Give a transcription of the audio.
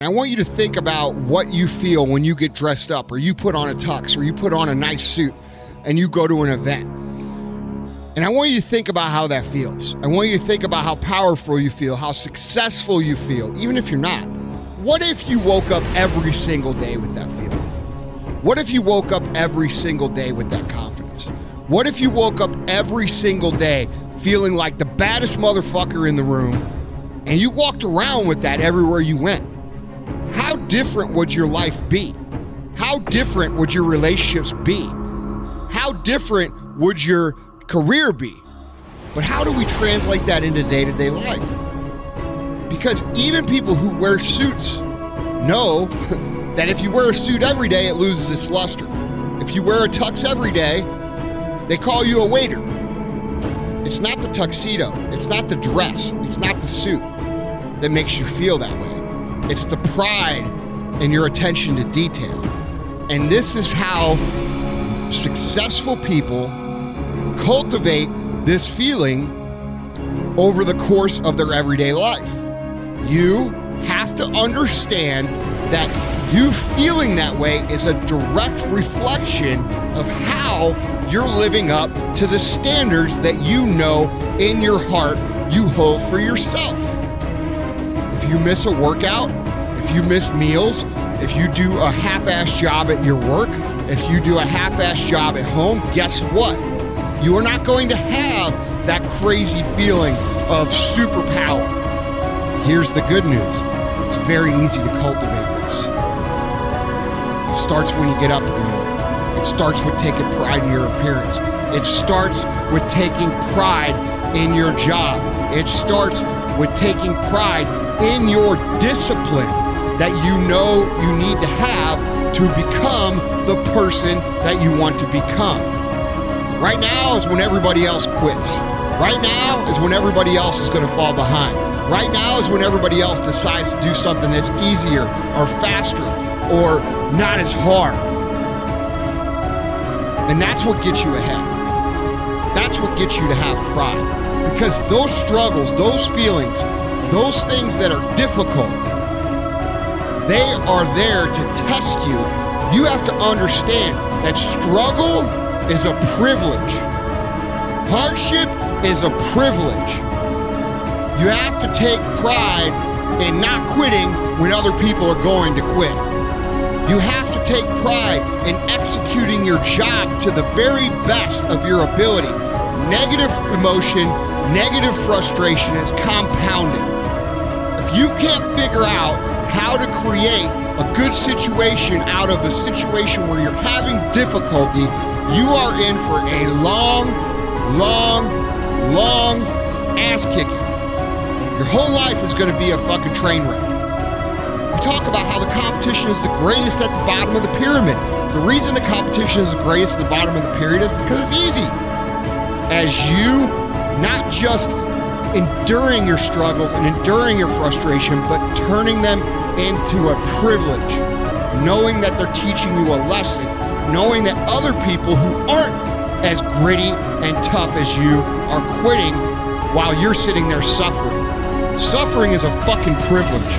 I want you to think about what you feel when you get dressed up, or you put on a tux, or you put on a nice suit and you go to an event. And I want you to think about how that feels. I want you to think about how powerful you feel, how successful you feel, even if you're not. What if you woke up every single day with that feeling? What if you woke up every single day with that confidence? What if you woke up every single day feeling like the baddest motherfucker in the room, and you walked around with that everywhere you went? How different would your life be? How different would your relationships be? How different would your career be? But how do we translate that into day-to-day life? Because even people who wear suits know that if you wear a suit every day, it loses its luster. If you wear a tux every day, they call you a waiter. It's not the tuxedo, it's not the dress, it's not the suit that makes you feel that way. It's the pride and your attention to detail. And this is how successful people cultivate this feeling over the course of their everyday life. You have to understand that you feeling that way is a direct reflection of how you're living up to the standards that you know in your heart you hold for yourself. If you miss a workout, if you miss meals, if you do a half-ass job at your work, if you do a half-ass job at home, guess what? You are not going to have that crazy feeling of superpower. Here's the good news. It's very easy to cultivate this. It starts when you get up in the morning. It starts with taking pride in your appearance. It starts with taking pride in your job. It starts with taking pride in your discipline that you know you need to have to become the person that you want to become. Right now is when everybody else quits. Right now is when everybody else is going to fall behind. Right now is when everybody else decides to do something that's easier or faster or not as hard. And that's what gets you ahead. That's what gets you to have pride. Because those struggles, those feelings, those things that are difficult, they are there to test you. You have to understand that struggle is a privilege. Hardship is a privilege. You have to take pride in not quitting when other people are going to quit. You have to take pride in executing your job to the very best of your ability. Negative emotion, negative frustration is compounded. If you can't figure out how to create a good situation out of a situation where you're having difficulty, you are in for a long ass kicking. Your whole life is going to be a fucking train wreck. We talk about how the competition is the greatest at the bottom of the pyramid. The reason the competition is the greatest at the bottom of the pyramid is because it's easy. As you not just enduring your struggles and enduring your frustration, but turning them into a privilege, knowing that they're teaching you a lesson, knowing that other people who aren't as gritty and tough as you are quitting while you're sitting there suffering. Suffering is a fucking privilege.